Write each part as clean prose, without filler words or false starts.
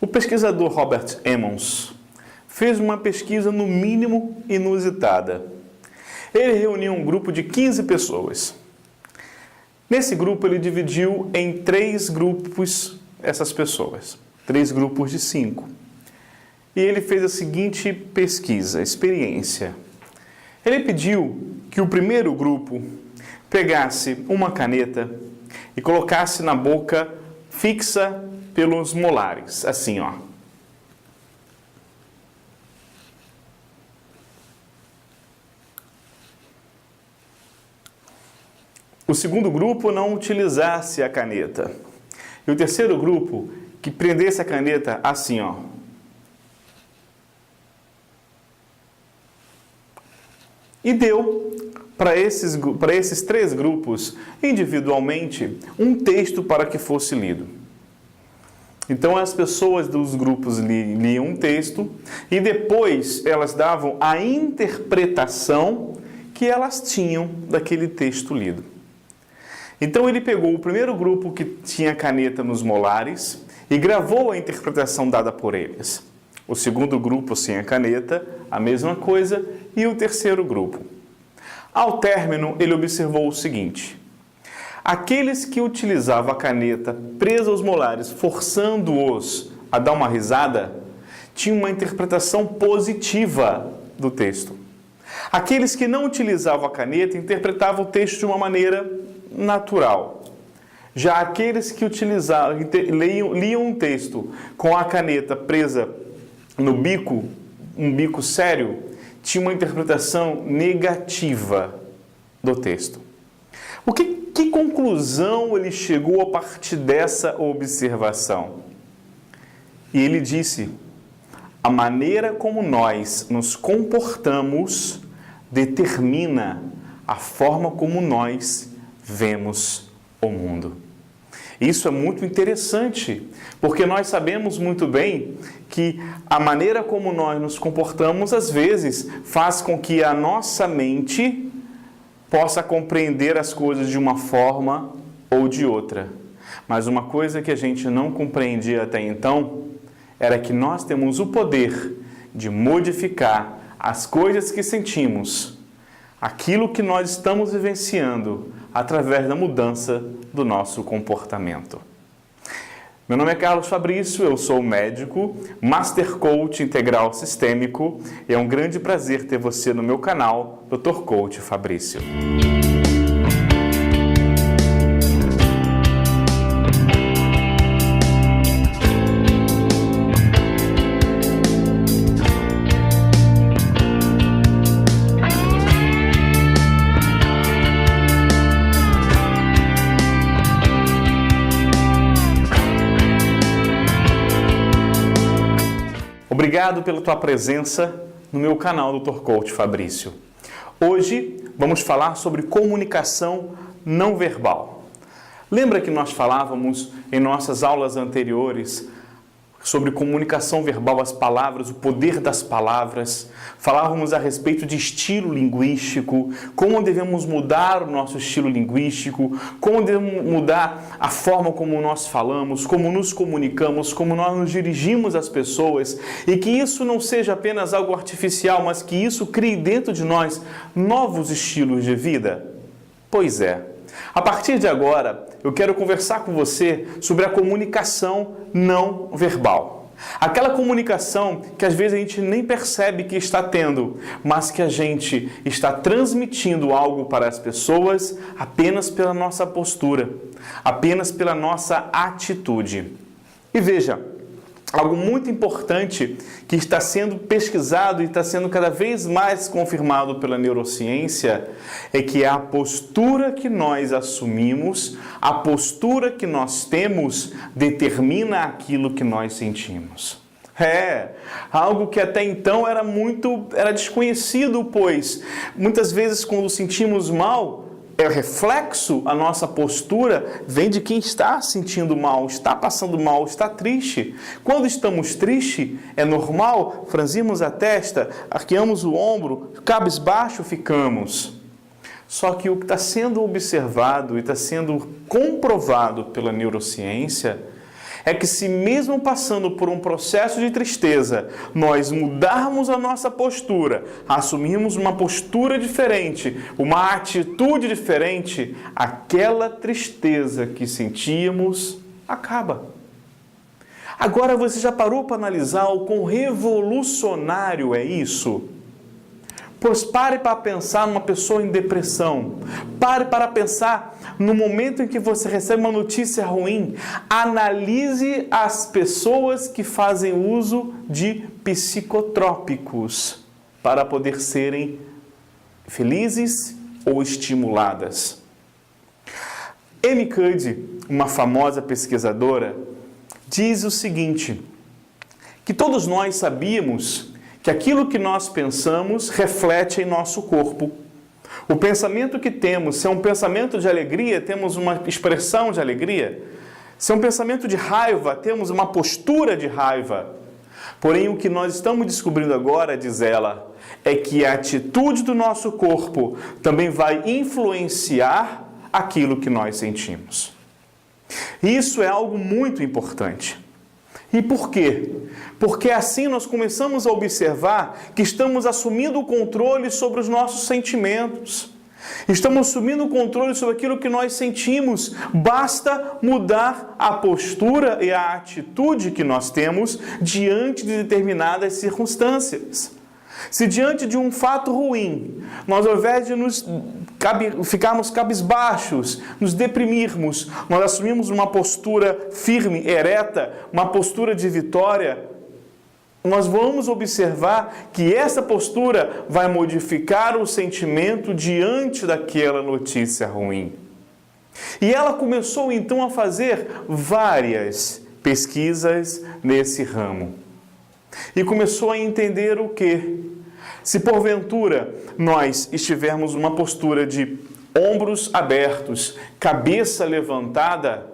O pesquisador Robert Emmons fez uma pesquisa no mínimo inusitada. Ele reuniu um grupo de 15 pessoas. Nesse grupo ele dividiu em 3 grupos essas pessoas, 3 grupos de 5. E ele fez a seguinte pesquisa, experiência. Ele pediu que o primeiro grupo pegasse uma caneta e colocasse na boca fixa pelos molares, assim, ó. O segundo grupo não utilizasse a caneta. E o terceiro grupo que prendesse a caneta assim, ó. E deu para esses 3 grupos, individualmente, um texto para que fosse lido. Então, as pessoas dos grupos liam um texto e depois elas davam a interpretação que elas tinham daquele texto lido. Então, ele pegou o primeiro grupo que tinha caneta nos molares e gravou a interpretação dada por eles. O segundo grupo sem a caneta, a mesma coisa, e o terceiro grupo. Ao término, ele observou o seguinte: aqueles que utilizavam a caneta presa aos molares, forçando-os a dar uma risada, tinham uma interpretação positiva do texto. Aqueles que não utilizavam a caneta interpretavam o texto de uma maneira natural. Já aqueles que liam um texto com a caneta presa no bico, um bico sério, tinham uma interpretação negativa do texto. Que conclusão ele chegou a partir dessa observação? E ele disse: a maneira como nós nos comportamos determina a forma como nós vemos o mundo. Isso é muito interessante, porque nós sabemos muito bem que a maneira como nós nos comportamos, às vezes, faz com que a nossa mente possa compreender as coisas de uma forma ou de outra. Mas uma coisa que a gente não compreendia até então era que nós temos o poder de modificar as coisas que sentimos, aquilo que nós estamos vivenciando, através da mudança do nosso comportamento. Meu nome é Carlos Fabrício, eu sou médico, Master Coach Integral Sistêmico e é um grande prazer ter você no meu canal, Dr. Coach Fabrício. Obrigado pela tua presença no meu canal Dr. Coach Fabrício. Hoje vamos falar sobre comunicação não verbal. Lembra que nós falávamos em nossas aulas anteriores sobre comunicação verbal, as palavras, o poder das palavras? Falávamos a respeito de estilo linguístico, como devemos mudar o nosso estilo linguístico, como devemos mudar a forma como nós falamos, como nos comunicamos, como nós nos dirigimos às pessoas, e que isso não seja apenas algo artificial, mas que isso crie dentro de nós novos estilos de vida? Pois é. A partir de agora, eu quero conversar com você sobre a comunicação não verbal. Aquela comunicação que às vezes a gente nem percebe que está tendo, mas que a gente está transmitindo algo para as pessoas apenas pela nossa postura, apenas pela nossa atitude. E veja, algo muito importante que está sendo pesquisado e está sendo cada vez mais confirmado pela neurociência é que a postura que nós assumimos, a postura que nós temos, determina aquilo que nós sentimos. Algo que até então era desconhecido, pois muitas vezes quando sentimos mal, é reflexo, a nossa postura vem de quem está sentindo mal, está passando mal, está triste. Quando estamos tristes, é normal franzirmos a testa, arqueamos o ombro, cabisbaixo ficamos. Só que o que está sendo observado e está sendo comprovado pela neurociência é que se mesmo passando por um processo de tristeza, nós mudarmos a nossa postura, assumirmos uma postura diferente, uma atitude diferente, aquela tristeza que sentíamos acaba. Agora você já parou para analisar o quão revolucionário é isso? Pois pare para pensar numa pessoa em depressão. Pare para pensar no momento em que você recebe uma notícia ruim. Analise as pessoas que fazem uso de psicotrópicos para poder serem felizes ou estimuladas. Amy Cuddy, uma famosa pesquisadora, diz o seguinte, que todos nós sabíamos que aquilo que nós pensamos reflete em nosso corpo. O pensamento que temos, se é um pensamento de alegria, temos uma expressão de alegria. Se é um pensamento de raiva, temos uma postura de raiva. Porém, o que nós estamos descobrindo agora, diz ela, é que a atitude do nosso corpo também vai influenciar aquilo que nós sentimos. Isso é algo muito importante. E por quê? Porque assim nós começamos a observar que estamos assumindo o controle sobre os nossos sentimentos. Estamos assumindo o controle sobre aquilo que nós sentimos. Basta mudar a postura e a atitude que nós temos diante de determinadas circunstâncias. Se diante de um fato ruim, nós ao invés de ficarmos cabisbaixos, nos deprimirmos, nós assumimos uma postura firme, ereta, uma postura de vitória, nós vamos observar que essa postura vai modificar o sentimento diante daquela notícia ruim. E ela começou então a fazer várias pesquisas nesse ramo. E começou a entender o quê? Se porventura nós estivermos numa postura de ombros abertos, cabeça levantada,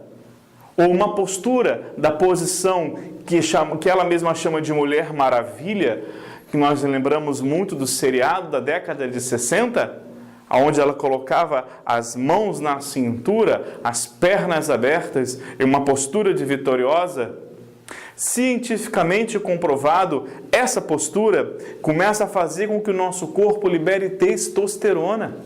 ou uma postura da posição que ela mesma chama de Mulher Maravilha, que nós lembramos muito do seriado da década de 60, onde ela colocava as mãos na cintura, as pernas abertas, em uma postura de vitoriosa. Cientificamente comprovado, essa postura começa a fazer com que o nosso corpo libere testosterona.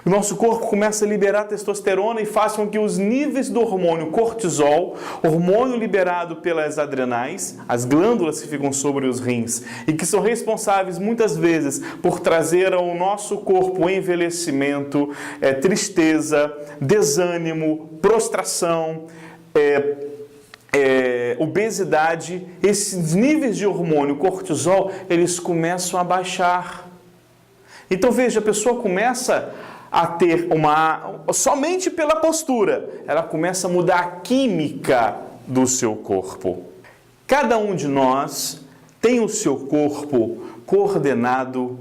O nosso corpo começa a liberar testosterona e faz com que os níveis do hormônio cortisol, hormônio liberado pelas adrenais, as glândulas que ficam sobre os rins, e que são responsáveis muitas vezes por trazer ao nosso corpo envelhecimento, tristeza, desânimo, prostração, obesidade, esses níveis de hormônio cortisol, eles começam a baixar. Então veja, a pessoa começa a ter somente pela postura, ela começa a mudar a química do seu corpo. Cada um de nós tem o seu corpo coordenado,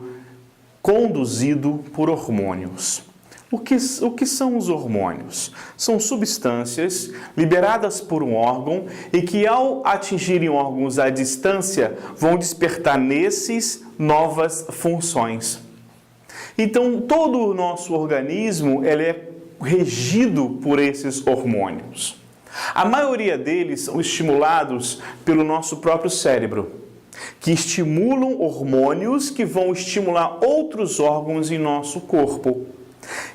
conduzido por hormônios. O que são os hormônios? São substâncias liberadas por um órgão e que, ao atingirem órgãos à distância, vão despertar nesses novas funções. Então, todo o nosso organismo ele é regido por esses hormônios. A maioria deles são estimulados pelo nosso próprio cérebro, que estimulam hormônios que vão estimular outros órgãos em nosso corpo.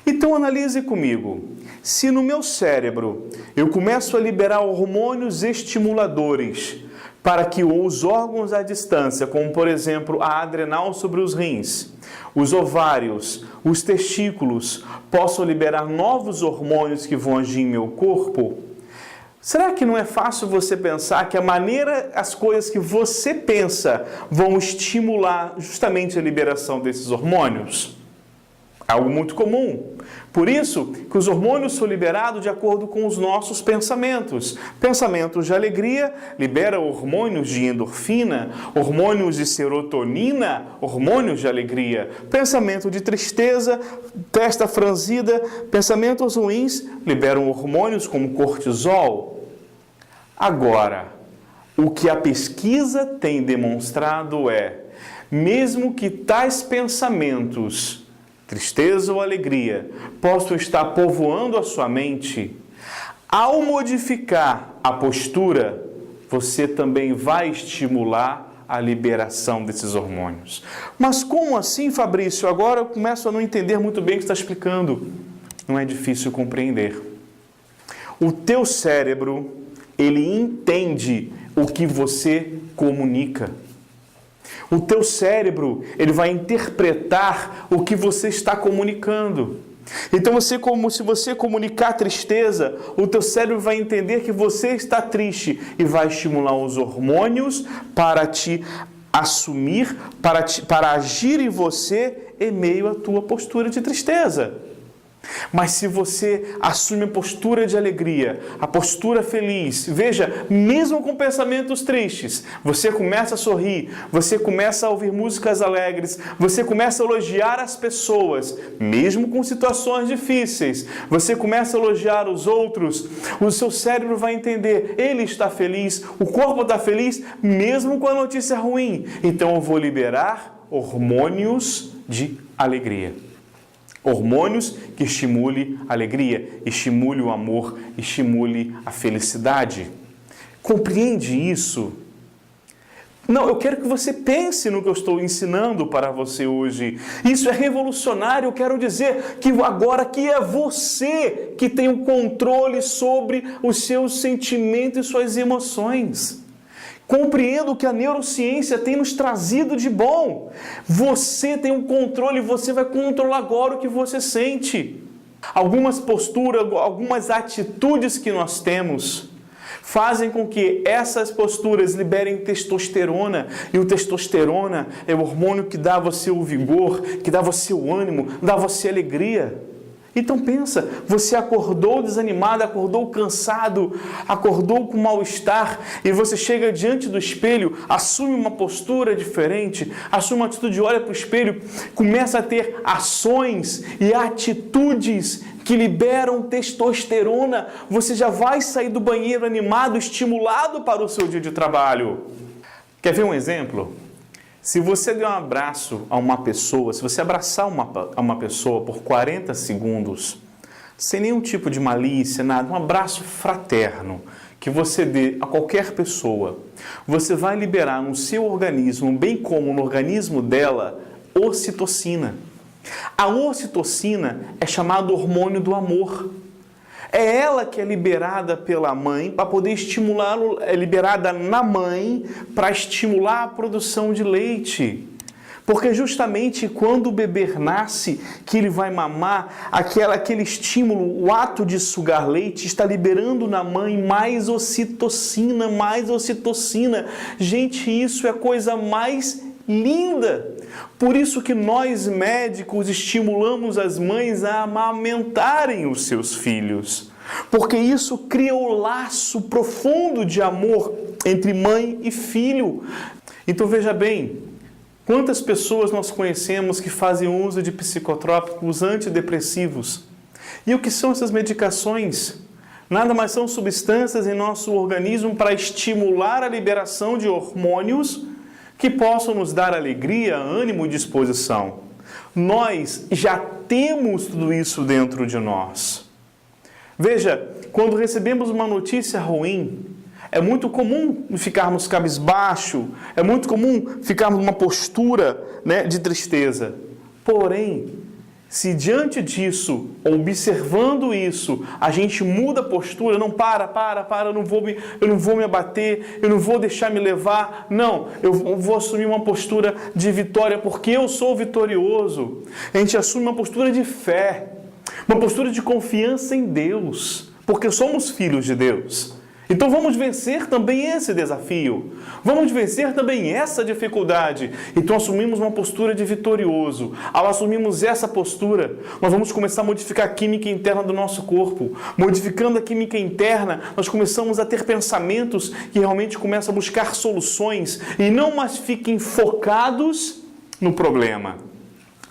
Então analise comigo, se no meu cérebro eu começo a liberar hormônios estimuladores para que os órgãos à distância, como por exemplo a adrenal sobre os rins, os ovários, os testículos, possam liberar novos hormônios que vão agir em meu corpo, será que não é fácil você pensar que as coisas que você pensa vão estimular justamente a liberação desses hormônios? Algo muito comum. Por isso que os hormônios são liberados de acordo com os nossos pensamentos. Pensamentos de alegria liberam hormônios de endorfina, hormônios de serotonina, hormônios de alegria. Pensamento de tristeza, testa franzida, pensamentos ruins liberam hormônios como cortisol. Agora, o que a pesquisa tem demonstrado é, mesmo que tais pensamentos, tristeza ou alegria, possam estar povoando a sua mente, Ao modificar a postura, você também vai estimular a liberação desses hormônios. Mas como assim, Fabrício? Agora eu começo a não entender muito bem o que está explicando. Não é difícil compreender. O teu cérebro, ele entende o que você comunica. O teu cérebro, ele vai interpretar o que você está comunicando. Então, como se você comunicar tristeza, o teu cérebro vai entender que você está triste e vai estimular os hormônios para te assumir, para agir em você em meio à tua postura de tristeza. Mas se você assume a postura de alegria, a postura feliz, veja, mesmo com pensamentos tristes, você começa a sorrir, você começa a ouvir músicas alegres, você começa a elogiar as pessoas, mesmo com situações difíceis, você começa a elogiar os outros, o seu cérebro vai entender, ele está feliz, o corpo está feliz, mesmo com a notícia ruim. Então eu vou liberar hormônios de alegria. Hormônios que estimule a alegria, estimule o amor, estimule a felicidade. Compreende isso? Não, eu quero que você pense no que eu estou ensinando para você hoje. Isso é revolucionário, eu quero dizer que agora que é você que tem o controle sobre os seus sentimentos e suas emoções. Compreenda o que a neurociência tem nos trazido de bom. Você tem um controle, você vai controlar agora o que você sente. Algumas posturas, algumas atitudes que nós temos fazem com que essas posturas liberem testosterona. E o testosterona é o hormônio que dá a você o vigor, que dá a você o ânimo, dá a você a alegria. Então pensa, você acordou desanimado, acordou cansado, acordou com mal-estar e você chega diante do espelho, assume uma postura diferente, assume uma atitude, olha para o espelho, começa a ter ações e atitudes que liberam testosterona. Você já vai sair do banheiro animado, estimulado para o seu dia de trabalho. Quer ver um exemplo? Se você der um abraço a uma pessoa, se você abraçar uma pessoa por 40 segundos, sem nenhum tipo de malícia, nada, um abraço fraterno que você dê a qualquer pessoa, você vai liberar no seu organismo, bem como no organismo dela, ocitocina. A ocitocina é chamado hormônio do amor. É ela que é liberada pela mãe para poder estimular, é liberada na mãe para estimular a produção de leite. Porque justamente quando o bebê nasce, que ele vai mamar, aquele estímulo, o ato de sugar leite, está liberando na mãe mais ocitocina, mais ocitocina. Gente, isso é a coisa mais linda. Por isso que nós médicos estimulamos as mães a amamentarem os seus filhos. Porque isso cria um laço profundo de amor entre mãe e filho. Então veja bem, quantas pessoas nós conhecemos que fazem uso de psicotrópicos antidepressivos? E o que são essas medicações? Nada mais são substâncias em nosso organismo para estimular a liberação de hormônios que possam nos dar alegria, ânimo e disposição. Nós já temos tudo isso dentro de nós. Veja, quando recebemos uma notícia ruim, é muito comum ficarmos cabisbaixo, é muito comum ficarmos numa postura, de tristeza. Porém, se diante disso, observando isso, a gente muda a postura, não para, eu não vou me abater, eu não vou deixar me levar, não, eu vou assumir uma postura de vitória, porque eu sou vitorioso. A gente assume uma postura de fé, uma postura de confiança em Deus, porque somos filhos de Deus. Então vamos vencer também esse desafio, vamos vencer também essa dificuldade. Então assumimos uma postura de vitorioso. Ao assumirmos essa postura, nós vamos começar a modificar a química interna do nosso corpo. Modificando a química interna, nós começamos a ter pensamentos que realmente começam a buscar soluções e não mais fiquem focados no problema.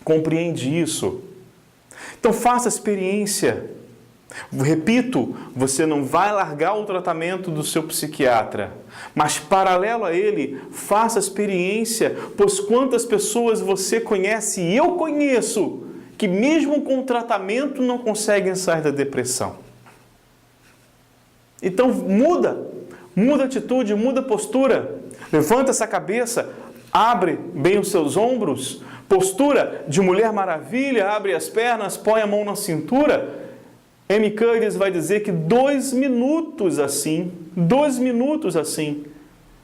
Compreende isso? Então faça a experiência. Repito, você não vai largar o tratamento do seu psiquiatra, mas paralelo a ele, faça a experiência, pois quantas pessoas você conhece e eu conheço que mesmo com o tratamento não conseguem sair da depressão. Então muda a atitude, muda a postura. Levanta essa cabeça, abre bem os seus ombros. Postura de Mulher Maravilha, abre as pernas, põe a mão na cintura. Amy Curtis vai dizer que 2 minutos assim,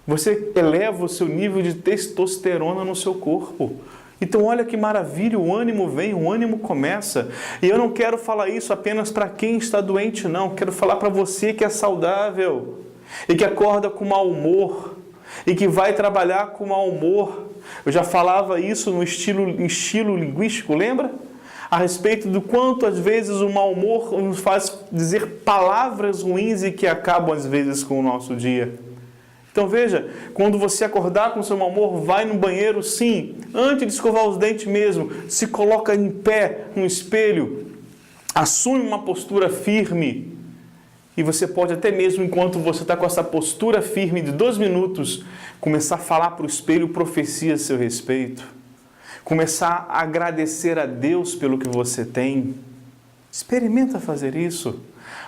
você eleva o seu nível de testosterona no seu corpo. Então olha que maravilha, o ânimo vem, o ânimo começa. E eu não quero falar isso apenas para quem está doente, não. Quero falar para você que é saudável e que acorda com mau humor e que vai trabalhar com mau humor. Eu já falava isso no estilo linguístico, lembra? A respeito do quanto às vezes o mau humor nos faz dizer palavras ruins e que acabam às vezes com o nosso dia. Então veja, quando você acordar com seu mau humor, vai no banheiro, sim, antes de escovar os dentes mesmo, se coloca em pé no espelho, assume uma postura firme. E você pode até mesmo, enquanto você está com essa postura firme de 2 minutos, começar a falar para o espelho profecias a seu respeito. Começar a agradecer a Deus pelo que você tem. Experimenta fazer isso.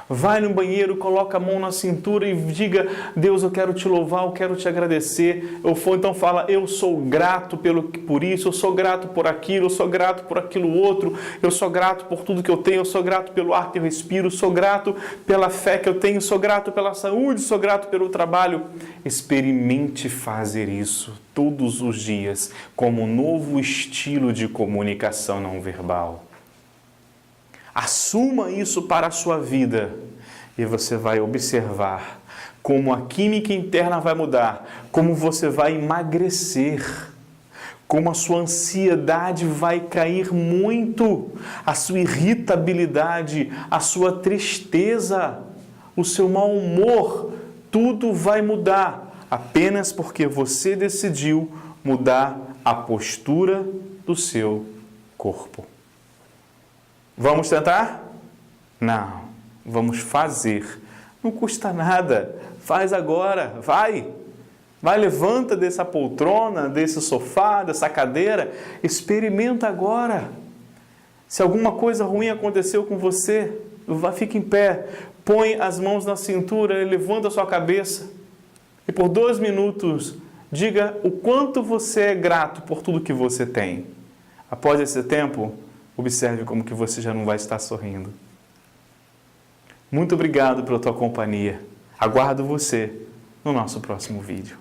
Vai no banheiro, coloca a mão na cintura e diga: Deus, eu quero te louvar, eu quero te agradecer. Então fala: eu sou grato por isso, eu sou grato por aquilo, eu sou grato por aquilo outro, eu sou grato por tudo que eu tenho, eu sou grato pelo ar que eu respiro, sou grato pela fé que eu tenho, sou grato pela saúde, sou grato pelo trabalho. Experimente fazer isso todos os dias como um novo estilo de comunicação não verbal. Assuma isso para a sua vida e você vai observar como a química interna vai mudar, como você vai emagrecer, como a sua ansiedade vai cair muito, a sua irritabilidade, a sua tristeza, o seu mau humor, tudo vai mudar apenas porque você decidiu mudar a postura do seu corpo. Vamos tentar? Não. Vamos fazer. Não custa nada. Faz agora. Vai. Vai, levanta dessa poltrona, desse sofá, dessa cadeira. Experimenta agora. Se alguma coisa ruim aconteceu com você, fica em pé. Põe as mãos na cintura e levanta a sua cabeça. E por 2 minutos, diga o quanto você é grato por tudo que você tem. Após esse tempo, observe como que você já não vai estar sorrindo. Muito obrigado pela tua companhia. Aguardo você no nosso próximo vídeo.